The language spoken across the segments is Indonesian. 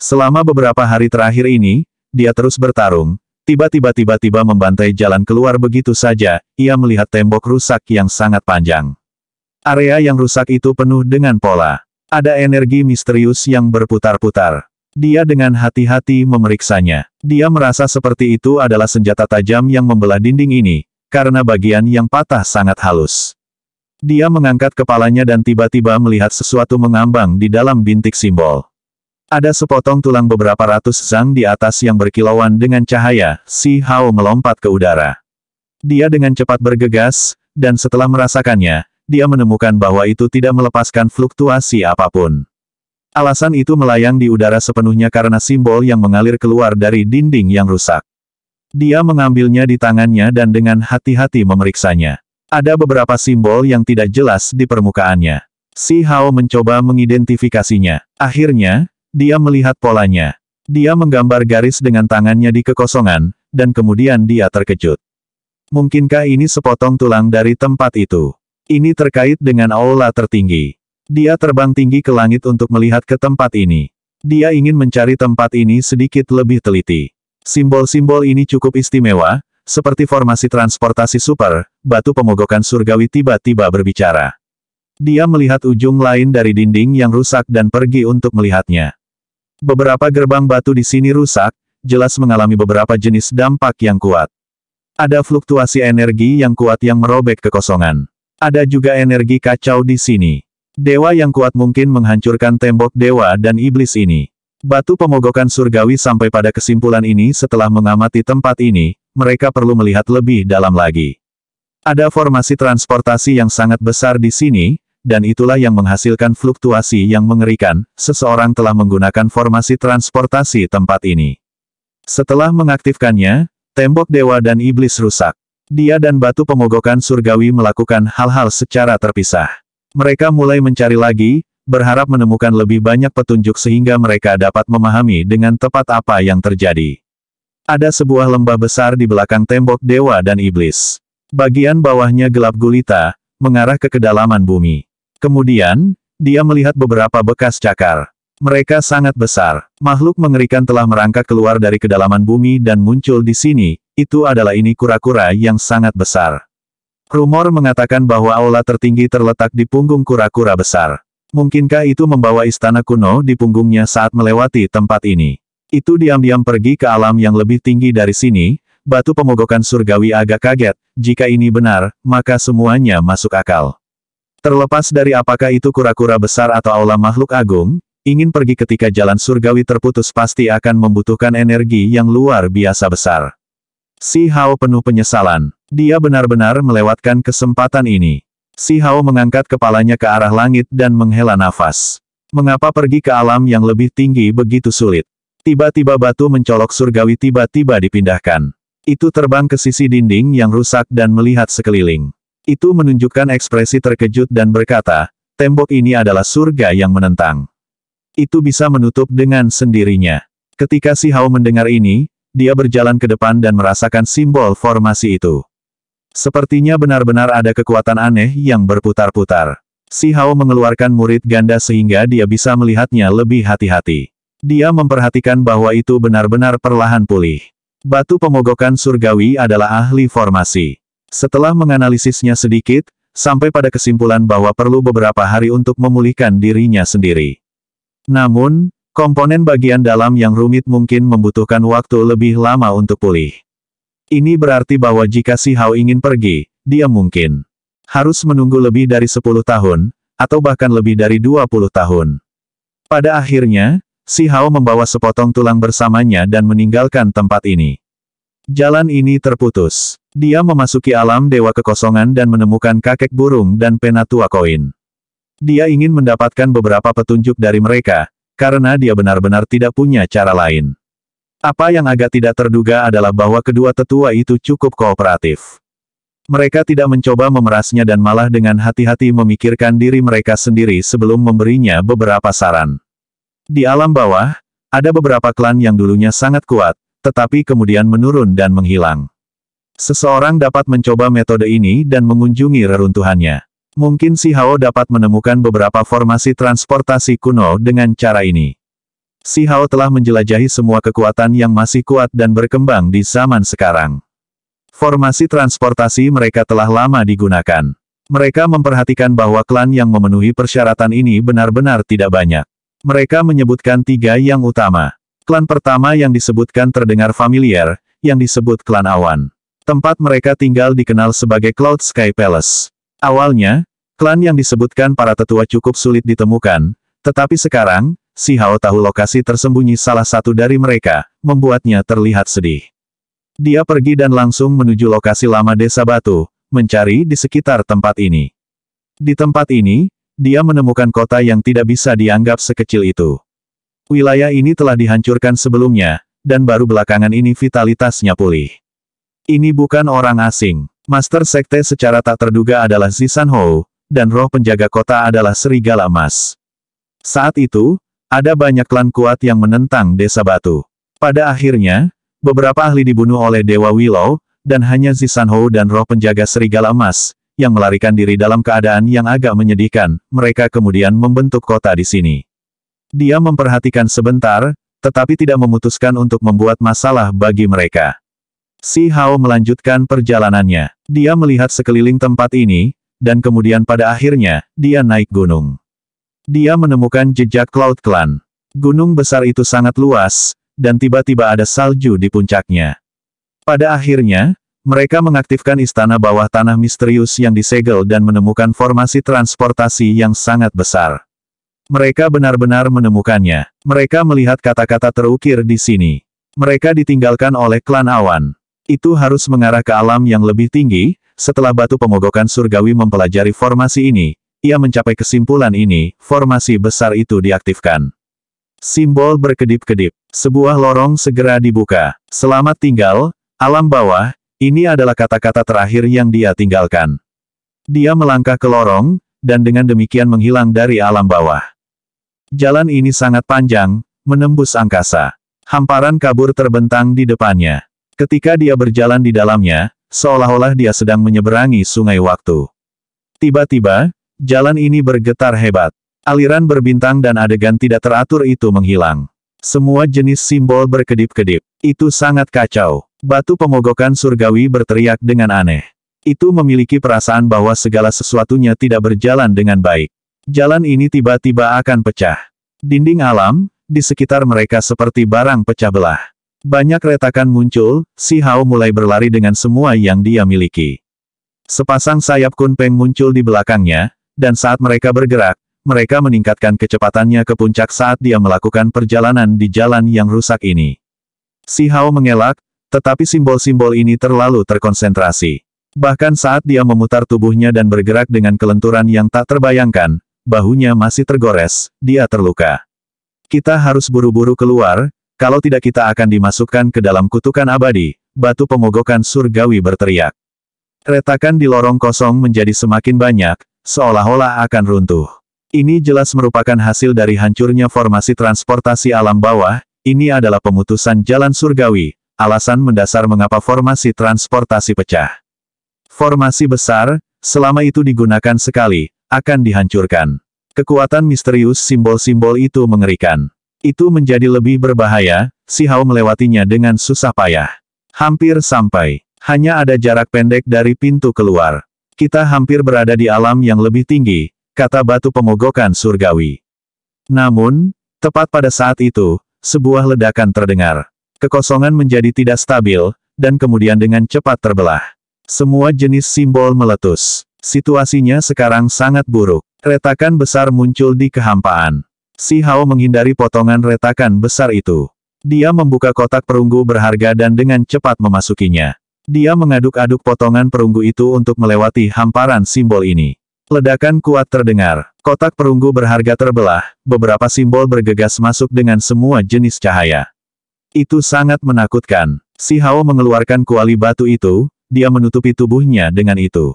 Selama beberapa hari terakhir ini, dia terus bertarung, tiba-tiba membantai jalan keluar begitu saja, ia melihat tembok rusak yang sangat panjang. Area yang rusak itu penuh dengan pola. Ada energi misterius yang berputar-putar. Dia dengan hati-hati memeriksanya. Dia merasa seperti itu adalah senjata tajam yang membelah dinding ini, karena bagian yang patah sangat halus. Dia mengangkat kepalanya dan tiba-tiba melihat sesuatu mengambang di dalam bintik simbol. Ada sepotong tulang beberapa ratus zang di atas yang berkilauan dengan cahaya. Si Hao melompat ke udara. Dia dengan cepat bergegas, dan setelah merasakannya, dia menemukan bahwa itu tidak melepaskan fluktuasi apapun. Alasan itu melayang di udara sepenuhnya karena simbol yang mengalir keluar dari dinding yang rusak. Dia mengambilnya di tangannya dan dengan hati-hati memeriksanya. Ada beberapa simbol yang tidak jelas di permukaannya. Si Hao mencoba mengidentifikasinya. Akhirnya, dia melihat polanya. Dia menggambar garis dengan tangannya di kekosongan, dan kemudian dia terkejut. Mungkinkah ini sepotong tulang dari tempat itu? Ini terkait dengan aula tertinggi. Dia terbang tinggi ke langit untuk melihat ke tempat ini. Dia ingin mencari tempat ini sedikit lebih teliti. Simbol-simbol ini cukup istimewa, seperti formasi transportasi super, batu pemogokan surgawi tiba-tiba berbicara. Dia melihat ujung lain dari dinding yang rusak dan pergi untuk melihatnya. Beberapa gerbang batu di sini rusak, jelas mengalami beberapa jenis dampak yang kuat. Ada fluktuasi energi yang kuat yang merobek kekosongan. Ada juga energi kacau di sini. Dewa yang kuat mungkin menghancurkan tembok dewa dan iblis ini. Batu pemogokan surgawi sampai pada kesimpulan ini setelah mengamati tempat ini, mereka perlu melihat lebih dalam lagi. Ada formasi transportasi yang sangat besar di sini, dan itulah yang menghasilkan fluktuasi yang mengerikan. Seseorang telah menggunakan formasi transportasi tempat ini. Setelah mengaktifkannya, tembok dewa dan iblis rusak. Dia dan batu pemogokan surgawi melakukan hal-hal secara terpisah. Mereka mulai mencari lagi, berharap menemukan lebih banyak petunjuk sehingga mereka dapat memahami dengan tepat apa yang terjadi. Ada sebuah lembah besar di belakang tembok dewa dan iblis. Bagian bawahnya gelap gulita, mengarah ke kedalaman bumi. Kemudian, dia melihat beberapa bekas cakar. Mereka sangat besar. Makhluk mengerikan telah merangkak keluar dari kedalaman bumi dan muncul di sini. Itu adalah ini kura-kura yang sangat besar. Rumor mengatakan bahwa aula tertinggi terletak di punggung kura-kura besar. Mungkinkah itu membawa istana kuno di punggungnya saat melewati tempat ini? Itu diam-diam pergi ke alam yang lebih tinggi dari sini. Batu pemogokan surgawi agak kaget. Jika ini benar, maka semuanya masuk akal. Terlepas dari apakah itu kura-kura besar atau aula makhluk agung, ingin pergi ketika jalan surgawi terputus pasti akan membutuhkan energi yang luar biasa besar. Si Hao penuh penyesalan. Dia benar-benar melewatkan kesempatan ini. Si Hao mengangkat kepalanya ke arah langit dan menghela nafas. Mengapa pergi ke alam yang lebih tinggi begitu sulit? Tiba-tiba batu mencolok surgawi tiba-tiba dipindahkan. Itu terbang ke sisi dinding yang rusak dan melihat sekeliling. Itu menunjukkan ekspresi terkejut dan berkata, tembok ini adalah surga yang menentang. Itu bisa menutup dengan sendirinya. Ketika si Hao mendengar ini, dia berjalan ke depan dan merasakan simbol formasi itu. Sepertinya benar-benar ada kekuatan aneh yang berputar-putar. Si Hao mengeluarkan murid ganda sehingga dia bisa melihatnya lebih hati-hati. Dia memperhatikan bahwa itu benar-benar perlahan pulih. Batu pemogokan surgawi adalah ahli formasi. Setelah menganalisisnya sedikit, sampai pada kesimpulan bahwa perlu beberapa hari untuk memulihkan dirinya sendiri. Namun, komponen bagian dalam yang rumit mungkin membutuhkan waktu lebih lama untuk pulih. Ini berarti bahwa jika si Hao ingin pergi, dia mungkin harus menunggu lebih dari 10 tahun, atau bahkan lebih dari 20 tahun. Pada akhirnya, si Hao membawa sepotong tulang bersamanya dan meninggalkan tempat ini. Jalan ini terputus. Dia memasuki alam dewa kekosongan dan menemukan kakek burung dan penatua koin. Dia ingin mendapatkan beberapa petunjuk dari mereka, karena dia benar-benar tidak punya cara lain. Apa yang agak tidak terduga adalah bahwa kedua tetua itu cukup kooperatif. Mereka tidak mencoba memerasnya dan malah dengan hati-hati memikirkan diri mereka sendiri sebelum memberinya beberapa saran. Di alam bawah, ada beberapa klan yang dulunya sangat kuat, tetapi kemudian menurun dan menghilang. Seseorang dapat mencoba metode ini dan mengunjungi reruntuhannya. Mungkin si Hao dapat menemukan beberapa formasi transportasi kuno dengan cara ini. Si Hao telah menjelajahi semua kekuatan yang masih kuat dan berkembang di zaman sekarang. Formasi transportasi mereka telah lama digunakan. Mereka memperhatikan bahwa klan yang memenuhi persyaratan ini benar-benar tidak banyak. Mereka menyebutkan 3 yang utama. Klan pertama yang disebutkan terdengar familiar, yang disebut klan awan. Tempat mereka tinggal dikenal sebagai Cloud Sky Palace. Awalnya, klan yang disebutkan para tetua cukup sulit ditemukan, tetapi sekarang, Si Hao tahu lokasi tersembunyi salah satu dari mereka, membuatnya terlihat sedih. Dia pergi dan langsung menuju lokasi lama Desa Batu, mencari di sekitar tempat ini. Di tempat ini, dia menemukan kota yang tidak bisa dianggap sekecil itu. Wilayah ini telah dihancurkan sebelumnya, dan baru belakangan ini vitalitasnya pulih. Ini bukan orang asing. Master Sekte secara tak terduga adalah Zisan Hou, dan roh penjaga kota adalah Serigala Emas. Saat itu, ada banyak klan kuat yang menentang Desa Batu. Pada akhirnya, beberapa ahli dibunuh oleh Dewa Willow, dan hanya Zisan Hou dan roh penjaga Serigala Emas, yang melarikan diri dalam keadaan yang agak menyedihkan. Mereka kemudian membentuk kota di sini. Dia memperhatikan sebentar, tetapi tidak memutuskan untuk membuat masalah bagi mereka. Si Hao melanjutkan perjalanannya. Dia melihat sekeliling tempat ini, dan kemudian pada akhirnya, dia naik gunung. Dia menemukan jejak Cloud Clan. Gunung besar itu sangat luas, dan tiba-tiba ada salju di puncaknya. Pada akhirnya, mereka mengaktifkan istana bawah tanah misterius yang disegel dan menemukan formasi transportasi yang sangat besar. Mereka benar-benar menemukannya. Mereka melihat kata-kata terukir di sini. Mereka ditinggalkan oleh klan awan. Itu harus mengarah ke alam yang lebih tinggi. Setelah batu pemogokan surgawi mempelajari formasi ini, ia mencapai kesimpulan ini, formasi besar itu diaktifkan. Simbol berkedip-kedip. Sebuah lorong segera dibuka. Selamat tinggal, alam bawah. Ini adalah kata-kata terakhir yang dia tinggalkan. Dia melangkah ke lorong, dan dengan demikian menghilang dari alam bawah. Jalan ini sangat panjang, menembus angkasa. Hamparan kabur terbentang di depannya. Ketika dia berjalan di dalamnya, seolah-olah dia sedang menyeberangi sungai waktu. Tiba-tiba, jalan ini bergetar hebat. Aliran berbintang dan adegan tidak teratur itu menghilang. Semua jenis simbol berkedip-kedip. Itu sangat kacau. Batu pemogokan surgawi berteriak dengan aneh. Itu memiliki perasaan bahwa segala sesuatunya tidak berjalan dengan baik. Jalan ini tiba-tiba akan pecah. Dinding alam, di sekitar mereka seperti barang pecah belah. Banyak retakan muncul, Si Hao mulai berlari dengan semua yang dia miliki. Sepasang sayap Kunpeng muncul di belakangnya, dan saat mereka bergerak, mereka meningkatkan kecepatannya ke puncak saat dia melakukan perjalanan di jalan yang rusak ini. Si Hao mengelak, tetapi simbol-simbol ini terlalu terkonsentrasi. Bahkan saat dia memutar tubuhnya dan bergerak dengan kelenturan yang tak terbayangkan, bahunya masih tergores, dia terluka. Kita harus buru-buru keluar, kalau tidak kita akan dimasukkan ke dalam kutukan abadi, batu pemogokan surgawi berteriak. Retakan di lorong kosong menjadi semakin banyak, seolah-olah akan runtuh. Ini jelas merupakan hasil dari hancurnya formasi transportasi alam bawah. Ini adalah pemutusan jalan surgawi, alasan mendasar mengapa formasi transportasi pecah. Formasi besar, selama itu digunakan sekali, akan dihancurkan. Kekuatan misterius simbol-simbol itu mengerikan. Itu menjadi lebih berbahaya. Si Hao melewatinya dengan susah payah. Hampir sampai. Hanya ada jarak pendek dari pintu keluar. Kita hampir berada di alam yang lebih tinggi, kata batu pemogokan surgawi. Namun, tepat pada saat itu, sebuah ledakan terdengar. Kekosongan menjadi tidak stabil, dan kemudian dengan cepat terbelah. Semua jenis simbol meletus. Situasinya sekarang sangat buruk. Retakan besar muncul di kehampaan. Si Hao menghindari potongan retakan besar itu. Dia membuka kotak perunggu berharga dan dengan cepat memasukinya. Dia mengaduk-aduk potongan perunggu itu untuk melewati hamparan simbol ini. Ledakan kuat terdengar. Kotak perunggu berharga terbelah, beberapa simbol bergegas masuk dengan semua jenis cahaya. Itu sangat menakutkan. Si Hao mengeluarkan kuali batu itu, dia menutupi tubuhnya dengan itu.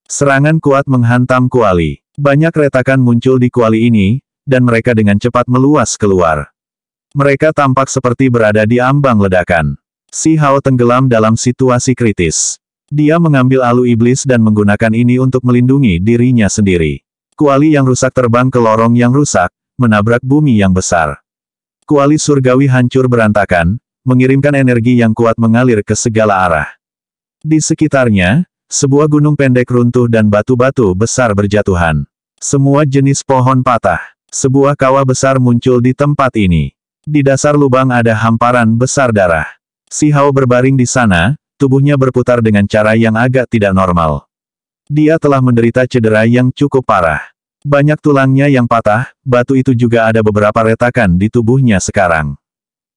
Serangan kuat menghantam kuali. Banyak retakan muncul di kuali ini, dan mereka dengan cepat meluas keluar. Mereka tampak seperti berada di ambang ledakan. Si Hao tenggelam dalam situasi kritis. Dia mengambil alu iblis dan menggunakan ini untuk melindungi dirinya sendiri. Kuali yang rusak terbang ke lorong yang rusak, menabrak bumi yang besar. Kuali surgawi hancur berantakan, mengirimkan energi yang kuat mengalir ke segala arah. Di sekitarnya, sebuah gunung pendek runtuh dan batu-batu besar berjatuhan. Semua jenis pohon patah. Sebuah kawah besar muncul di tempat ini. Di dasar lubang ada hamparan besar darah. Si Hao berbaring di sana, tubuhnya berputar dengan cara yang agak tidak normal. Dia telah menderita cedera yang cukup parah. Banyak tulangnya yang patah, batu itu juga ada beberapa retakan di tubuhnya sekarang.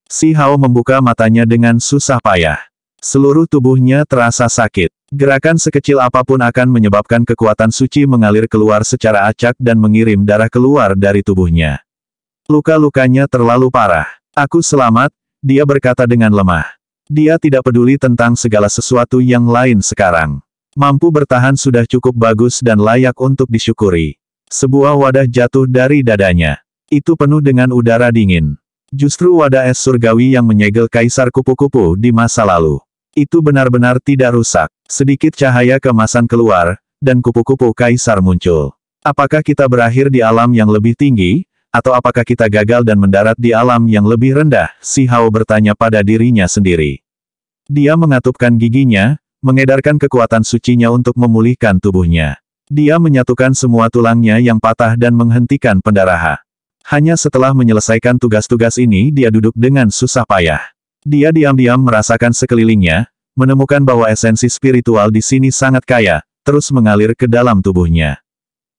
Si Hao membuka matanya dengan susah payah. Seluruh tubuhnya terasa sakit. Gerakan sekecil apapun akan menyebabkan kekuatan suci mengalir keluar secara acak dan mengirim darah keluar dari tubuhnya. Luka-lukanya terlalu parah. Aku selamat, dia berkata dengan lemah. Dia tidak peduli tentang segala sesuatu yang lain sekarang. Mampu bertahan sudah cukup bagus dan layak untuk disyukuri. Sebuah wadah jatuh dari dadanya. Itu penuh dengan udara dingin. Justru wadah es surgawi yang menyegel kaisar kupu-kupu di masa lalu. Itu benar-benar tidak rusak. Sedikit cahaya keemasan keluar, dan kupu-kupu kaisar muncul. Apakah kita berakhir di alam yang lebih tinggi, atau apakah kita gagal dan mendarat di alam yang lebih rendah? Si Hao bertanya pada dirinya sendiri. Dia mengatupkan giginya, mengedarkan kekuatan sucinya untuk memulihkan tubuhnya. Dia menyatukan semua tulangnya yang patah dan menghentikan pendarahan. Hanya setelah menyelesaikan tugas-tugas ini dia duduk dengan susah payah. Dia diam-diam merasakan sekelilingnya, menemukan bahwa esensi spiritual di sini sangat kaya, terus mengalir ke dalam tubuhnya.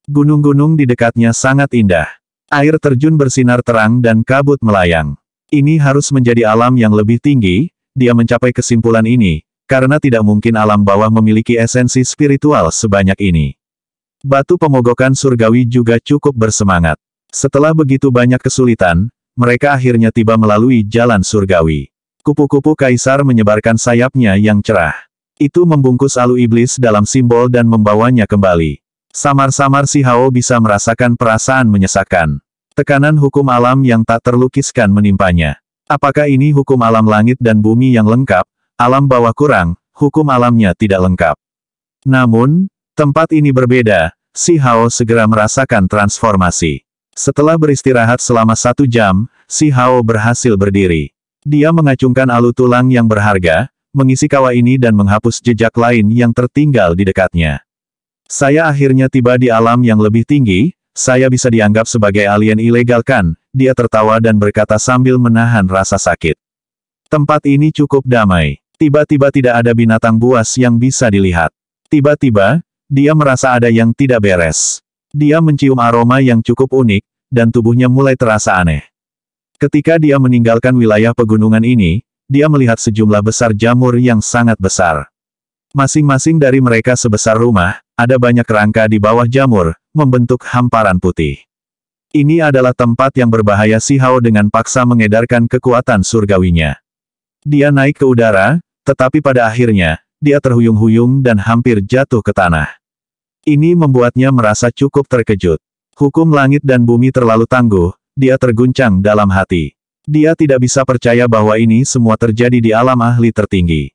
Gunung-gunung di dekatnya sangat indah. Air terjun bersinar terang dan kabut melayang. Ini harus menjadi alam yang lebih tinggi, dia mencapai kesimpulan ini, karena tidak mungkin alam bawah memiliki esensi spiritual sebanyak ini. Batu pemogokan surgawi juga cukup bersemangat. Setelah begitu banyak kesulitan, mereka akhirnya tiba melalui jalan surgawi. Kupu-kupu kaisar menyebarkan sayapnya yang cerah. Itu membungkus alu iblis dalam simbol dan membawanya kembali. Samar-samar si Hao bisa merasakan perasaan menyesakkan. Tekanan hukum alam yang tak terlukiskan menimpanya. Apakah ini hukum alam langit dan bumi yang lengkap, alam bawah kurang, hukum alamnya tidak lengkap. Namun, tempat ini berbeda, si Hao segera merasakan transformasi. Setelah beristirahat selama 1 jam, si Hao berhasil berdiri. Dia mengacungkan alu tulang yang berharga, mengisi kawah ini dan menghapus jejak lain yang tertinggal di dekatnya. Saya akhirnya tiba di alam yang lebih tinggi, saya bisa dianggap sebagai alien ilegal kan? Dia tertawa dan berkata sambil menahan rasa sakit. Tempat ini cukup damai. Tiba-tiba tidak ada binatang buas yang bisa dilihat. Tiba-tiba, dia merasa ada yang tidak beres. Dia mencium aroma yang cukup unik, dan tubuhnya mulai terasa aneh. Ketika dia meninggalkan wilayah pegunungan ini, dia melihat sejumlah besar jamur yang sangat besar. Masing-masing dari mereka sebesar rumah, ada banyak rangka di bawah jamur, membentuk hamparan putih. Ini adalah tempat yang berbahaya. Si Hao dengan paksa mengedarkan kekuatan surgawinya. Dia naik ke udara, tetapi pada akhirnya, dia terhuyung-huyung dan hampir jatuh ke tanah. Ini membuatnya merasa cukup terkejut. Hukum langit dan bumi terlalu tangguh, dia terguncang dalam hati. Dia tidak bisa percaya bahwa ini semua terjadi di alam ahli tertinggi.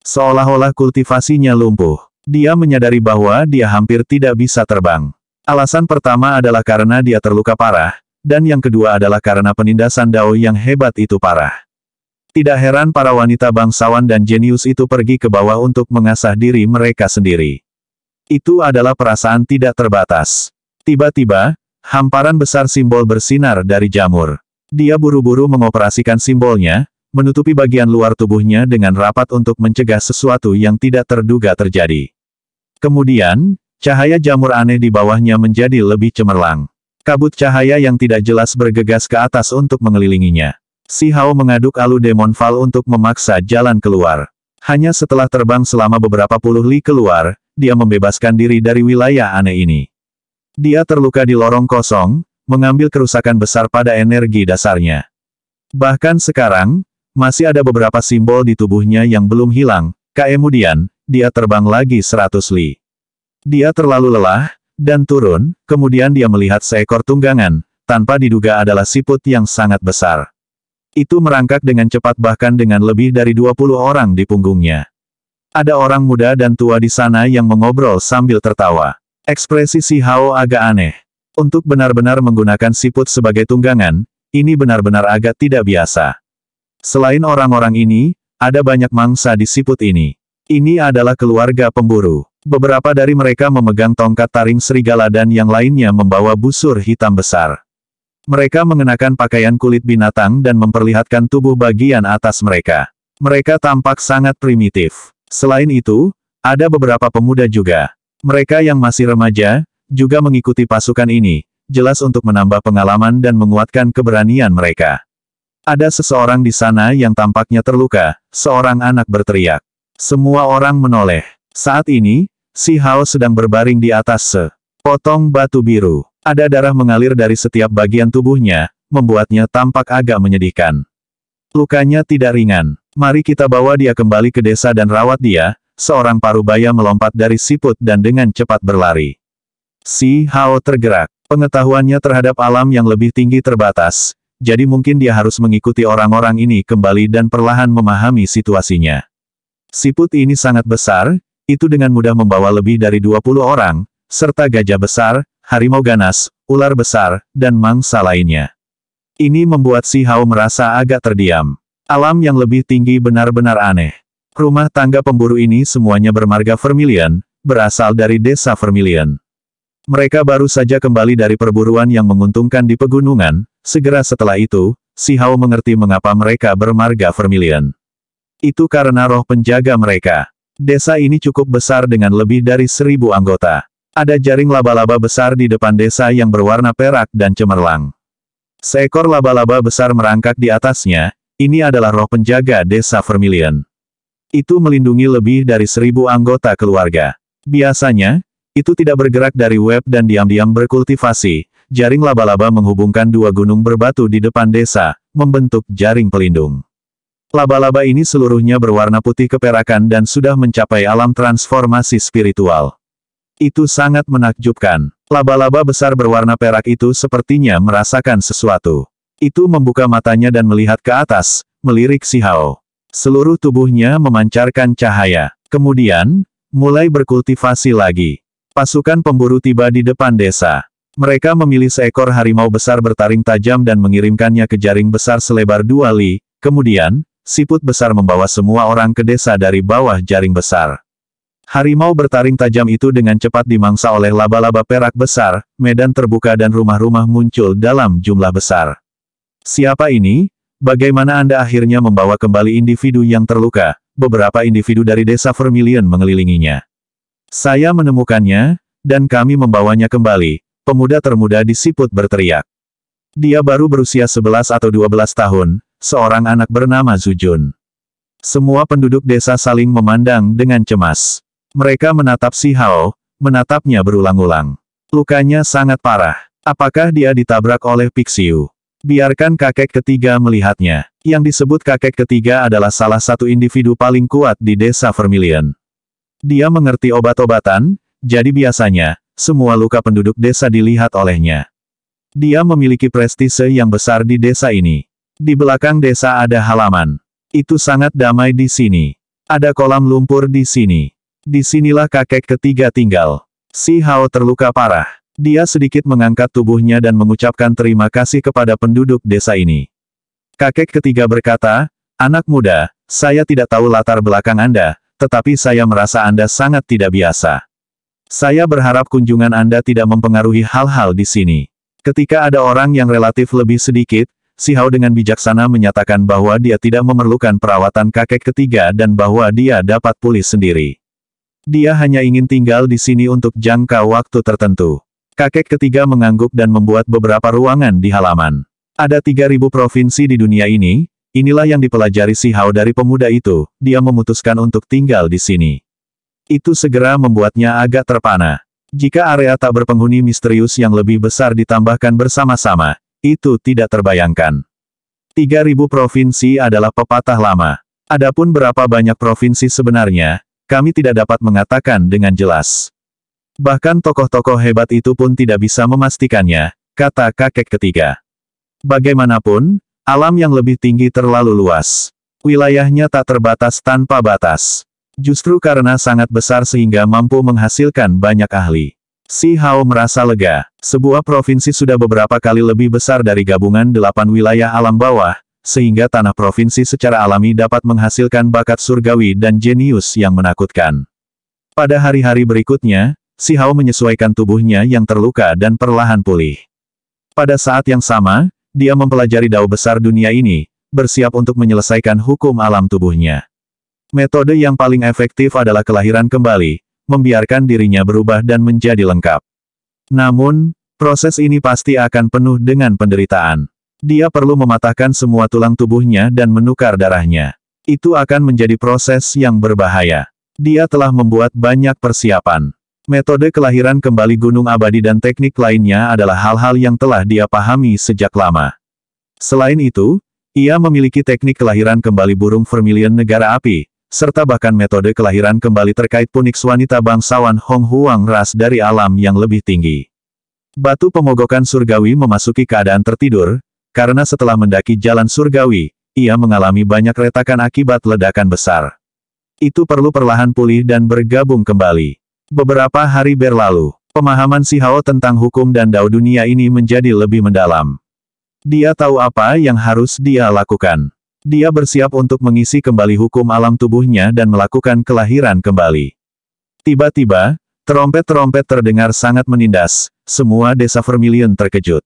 Seolah-olah kultivasinya lumpuh. Dia menyadari bahwa dia hampir tidak bisa terbang. Alasan pertama adalah karena dia terluka parah, dan yang kedua adalah karena penindasan Dao yang hebat itu parah. Tidak heran para wanita bangsawan dan jenius itu pergi ke bawah untuk mengasah diri mereka sendiri. Itu adalah perasaan tidak terbatas. Tiba-tiba, hamparan besar simbol bersinar dari jamur. Dia buru-buru mengoperasikan simbolnya, menutupi bagian luar tubuhnya dengan rapat untuk mencegah sesuatu yang tidak terduga terjadi. Kemudian, cahaya jamur aneh di bawahnya menjadi lebih cemerlang. Kabut cahaya yang tidak jelas bergegas ke atas untuk mengelilinginya. Si Hao mengaduk alu Demon Val untuk memaksa jalan keluar. Hanya setelah terbang selama beberapa puluh li keluar, dia membebaskan diri dari wilayah aneh ini. Dia terluka di lorong kosong, mengambil kerusakan besar pada energi dasarnya. Bahkan sekarang, masih ada beberapa simbol di tubuhnya yang belum hilang. Kemudian, dia terbang lagi 100 li. Dia terlalu lelah, dan turun, kemudian dia melihat seekor tunggangan, tanpa diduga adalah siput yang sangat besar. Itu merangkak dengan cepat bahkan dengan lebih dari 20 orang di punggungnya. Ada orang muda dan tua di sana yang mengobrol sambil tertawa. Ekspresi si Hao agak aneh. Untuk benar-benar menggunakan siput sebagai tunggangan, ini benar-benar agak tidak biasa. Selain orang-orang ini, ada banyak mangsa di siput ini. Ini adalah keluarga pemburu. Beberapa dari mereka memegang tongkat taring serigala dan yang lainnya membawa busur hitam besar. Mereka mengenakan pakaian kulit binatang dan memperlihatkan tubuh bagian atas mereka. Mereka tampak sangat primitif. Selain itu, ada beberapa pemuda juga. Mereka yang masih remaja, juga mengikuti pasukan ini, jelas untuk menambah pengalaman dan menguatkan keberanian mereka. Ada seseorang di sana yang tampaknya terluka, seorang anak berteriak. Semua orang menoleh. Saat ini, Si Hao sedang berbaring di atas sepotong batu biru. Ada darah mengalir dari setiap bagian tubuhnya, membuatnya tampak agak menyedihkan. Lukanya tidak ringan. Mari kita bawa dia kembali ke desa dan rawat dia. Seorang parubaya melompat dari siput dan dengan cepat berlari. Si Hao tergerak. Pengetahuannya terhadap alam yang lebih tinggi terbatas, jadi mungkin dia harus mengikuti orang-orang ini kembali dan perlahan memahami situasinya. Siput ini sangat besar, itu dengan mudah membawa lebih dari 20 orang, serta gajah besar, harimau ganas, ular besar, dan mangsa lainnya. Ini membuat Si Hao merasa agak terdiam. Alam yang lebih tinggi benar-benar aneh. Rumah tangga pemburu ini semuanya bermarga Vermilion, berasal dari desa Vermilion. Mereka baru saja kembali dari perburuan yang menguntungkan di pegunungan, segera setelah itu, Si Hao mengerti mengapa mereka bermarga Vermilion. Itu karena roh penjaga mereka. Desa ini cukup besar dengan lebih dari 1000 anggota. Ada jaring laba-laba besar di depan desa yang berwarna perak dan cemerlang. Seekor laba-laba besar merangkak di atasnya, ini adalah roh penjaga desa Vermilion. Itu melindungi lebih dari 1000 anggota keluarga. Biasanya, itu tidak bergerak dari web dan diam-diam berkultivasi. Jaring laba-laba menghubungkan dua gunung berbatu di depan desa, membentuk jaring pelindung. Laba-laba ini seluruhnya berwarna putih keperakan dan sudah mencapai alam transformasi spiritual. Itu sangat menakjubkan. Laba-laba besar berwarna perak itu sepertinya merasakan sesuatu. Itu membuka matanya dan melihat ke atas, melirik Si Hao. Seluruh tubuhnya memancarkan cahaya. Kemudian, mulai berkultivasi lagi. Pasukan pemburu tiba di depan desa. Mereka memilih seekor harimau besar bertaring tajam dan mengirimkannya ke jaring besar selebar 2 li. Kemudian, siput besar membawa semua orang ke desa dari bawah jaring besar. Harimau bertaring tajam itu dengan cepat dimangsa oleh laba-laba perak besar, medan terbuka dan rumah-rumah muncul dalam jumlah besar. Siapa ini? Bagaimana Anda akhirnya membawa kembali individu yang terluka? Beberapa individu dari desa Vermilion mengelilinginya. Saya menemukannya, dan kami membawanya kembali. Pemuda termuda di siput berteriak. Dia baru berusia 11 atau 12 tahun, seorang anak bernama Zujun. Semua penduduk desa saling memandang dengan cemas. Mereka menatap Si Hao, menatapnya berulang-ulang. Lukanya sangat parah. Apakah dia ditabrak oleh Pixiu? Biarkan kakek ketiga melihatnya. Yang disebut kakek ketiga adalah salah satu individu paling kuat di desa Vermilion. Dia mengerti obat-obatan, jadi biasanya, semua luka penduduk desa dilihat olehnya. Dia memiliki prestise yang besar di desa ini. Di belakang desa ada halaman. Itu sangat damai di sini. Ada kolam lumpur di sini. Disinilah kakek ketiga tinggal. Si Hao terluka parah. Dia sedikit mengangkat tubuhnya dan mengucapkan terima kasih kepada penduduk desa ini. Kakek ketiga berkata, anak muda, saya tidak tahu latar belakang Anda, tetapi saya merasa Anda sangat tidak biasa. Saya berharap kunjungan Anda tidak mempengaruhi hal-hal di sini. Ketika ada orang yang relatif lebih sedikit, Si Hao dengan bijaksana menyatakan bahwa dia tidak memerlukan perawatan kakek ketiga dan bahwa dia dapat pulih sendiri. Dia hanya ingin tinggal di sini untuk jangka waktu tertentu. Kakek ketiga mengangguk dan membuat beberapa ruangan di halaman. Ada 3000 provinsi di dunia ini, inilah yang dipelajari Si Hao dari pemuda itu, dia memutuskan untuk tinggal di sini. Itu segera membuatnya agak terpana. Jika area tak berpenghuni misterius yang lebih besar ditambahkan bersama-sama, itu tidak terbayangkan. 3000 provinsi adalah pepatah lama. Adapun berapa banyak provinsi sebenarnya, kami tidak dapat mengatakan dengan jelas. Bahkan tokoh-tokoh hebat itu pun tidak bisa memastikannya, kata kakek ketiga. Bagaimanapun, alam yang lebih tinggi terlalu luas. Wilayahnya tak terbatas tanpa batas. Justru karena sangat besar sehingga mampu menghasilkan banyak ahli. Si Hao merasa lega. Sebuah provinsi sudah beberapa kali lebih besar dari gabungan 8 wilayah alam bawah, sehingga tanah provinsi secara alami dapat menghasilkan bakat surgawi dan jenius yang menakutkan. Pada hari-hari berikutnya, si Hao menyesuaikan tubuhnya yang terluka dan perlahan pulih. Pada saat yang sama, dia mempelajari dao besar dunia ini, bersiap untuk menyelesaikan hukum alam tubuhnya. Metode yang paling efektif adalah kelahiran kembali, membiarkan dirinya berubah dan menjadi lengkap. Namun, proses ini pasti akan penuh dengan penderitaan. Dia perlu mematahkan semua tulang tubuhnya dan menukar darahnya. Itu akan menjadi proses yang berbahaya. Dia telah membuat banyak persiapan. Metode kelahiran kembali gunung abadi dan teknik lainnya adalah hal-hal yang telah dia pahami sejak lama. Selain itu, ia memiliki teknik kelahiran kembali burung vermilion negara api, serta bahkan metode kelahiran kembali terkait Phoenix wanita bangsawan Hong Huang ras dari alam yang lebih tinggi. Batu pemogokan surgawi memasuki keadaan tertidur, karena setelah mendaki jalan surgawi, ia mengalami banyak retakan akibat ledakan besar. Itu perlu perlahan pulih dan bergabung kembali. Beberapa hari berlalu, pemahaman si Hao tentang hukum dan dao dunia ini menjadi lebih mendalam. Dia tahu apa yang harus dia lakukan. Dia bersiap untuk mengisi kembali hukum alam tubuhnya dan melakukan kelahiran kembali. Tiba-tiba, trompet-trompet terdengar sangat menindas, semua desa Vermilion terkejut.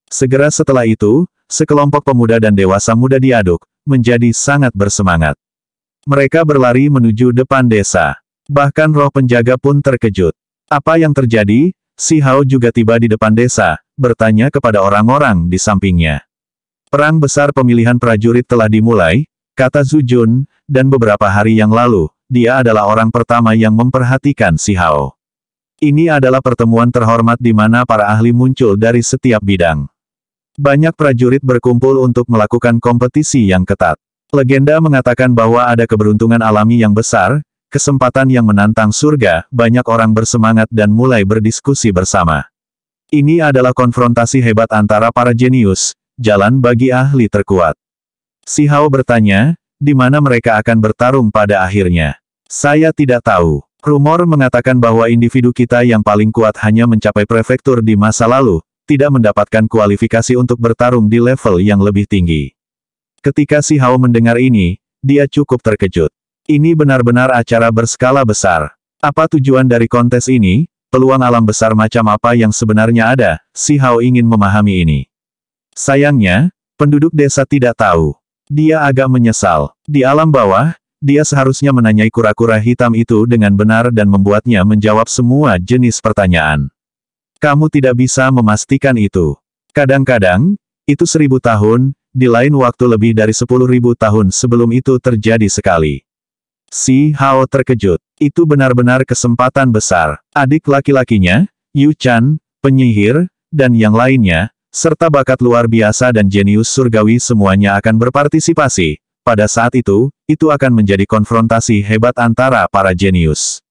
Segera setelah itu, sekelompok pemuda dan dewasa muda diaduk, menjadi sangat bersemangat. Mereka berlari menuju depan desa. Bahkan roh penjaga pun terkejut. Apa yang terjadi? Si Hao juga tiba di depan desa, bertanya kepada orang-orang di sampingnya. Perang besar pemilihan prajurit telah dimulai, kata Zhu Jun, dan beberapa hari yang lalu, dia adalah orang pertama yang memperhatikan si Hao. Ini adalah pertemuan terhormat di mana para ahli muncul dari setiap bidang. Banyak prajurit berkumpul untuk melakukan kompetisi yang ketat. Legenda mengatakan bahwa ada keberuntungan alami yang besar, kesempatan yang menantang surga, banyak orang bersemangat dan mulai berdiskusi bersama. Ini adalah konfrontasi hebat antara para jenius, jalan bagi ahli terkuat. Si Hao bertanya, di mana mereka akan bertarung pada akhirnya. Saya tidak tahu. Rumor mengatakan bahwa individu kita yang paling kuat hanya mencapai prefektur di masa lalu, tidak mendapatkan kualifikasi untuk bertarung di level yang lebih tinggi. Ketika si Hao mendengar ini, dia cukup terkejut. Ini benar-benar acara berskala besar. Apa tujuan dari kontes ini? Peluang alam besar macam apa yang sebenarnya ada? Si Hao ingin memahami ini. Sayangnya, penduduk desa tidak tahu. Dia agak menyesal. Di alam bawah, dia seharusnya menanyai kura-kura hitam itu dengan benar dan membuatnya menjawab semua jenis pertanyaan. Kamu tidak bisa memastikan itu. Kadang-kadang, itu 1000 tahun, di lain waktu lebih dari 10.000 tahun sebelum itu terjadi sekali. Si Hao terkejut. Itu benar-benar kesempatan besar. Adik laki-lakinya, Yu Chan, penyihir, dan yang lainnya, serta bakat luar biasa dan jenius surgawi semuanya akan berpartisipasi. Pada saat itu akan menjadi konfrontasi hebat antara para jenius.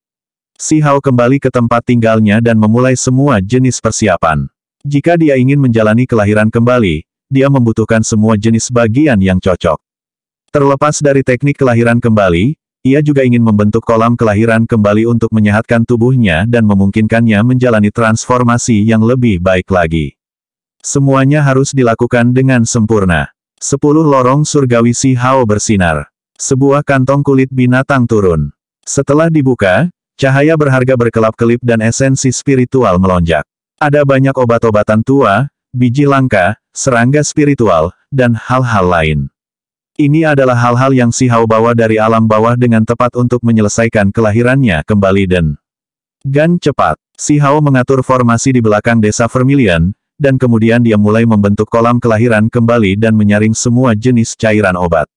Si Hao kembali ke tempat tinggalnya dan memulai semua jenis persiapan. Jika dia ingin menjalani kelahiran kembali, dia membutuhkan semua jenis bagian yang cocok. Terlepas dari teknik kelahiran kembali, ia juga ingin membentuk kolam kelahiran kembali untuk menyehatkan tubuhnya dan memungkinkannya menjalani transformasi yang lebih baik lagi. Semuanya harus dilakukan dengan sempurna. 10 lorong surgawi si Hao bersinar. Sebuah kantong kulit binatang turun. Setelah dibuka, cahaya berharga berkelap-kelip dan esensi spiritual melonjak. Ada banyak obat-obatan tua, biji langka, serangga spiritual, dan hal-hal lain. Ini adalah hal-hal yang si Hao bawa dari alam bawah dengan tepat untuk menyelesaikan kelahirannya kembali dan cepat. Si Hao mengatur formasi di belakang desa Vermilion, dan kemudian dia mulai membentuk kolam kelahiran kembali dan menyaring semua jenis cairan obat.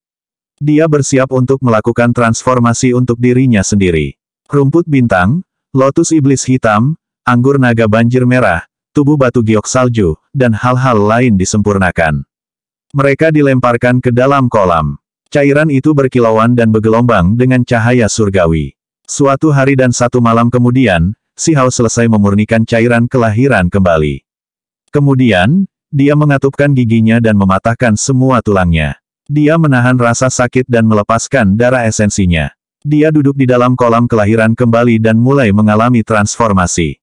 Dia bersiap untuk melakukan transformasi untuk dirinya sendiri. Rumput bintang, lotus iblis hitam, anggur naga banjir merah, tubuh batu giok salju, dan hal-hal lain disempurnakan. Mereka dilemparkan ke dalam kolam. Cairan itu berkilauan dan bergelombang dengan cahaya surgawi. Suatu hari dan satu malam kemudian, si Hao selesai memurnikan cairan kelahiran kembali. Kemudian, dia mengatupkan giginya dan mematahkan semua tulangnya. Dia menahan rasa sakit dan melepaskan darah esensinya. Dia duduk di dalam kolam kelahiran kembali dan mulai mengalami transformasi.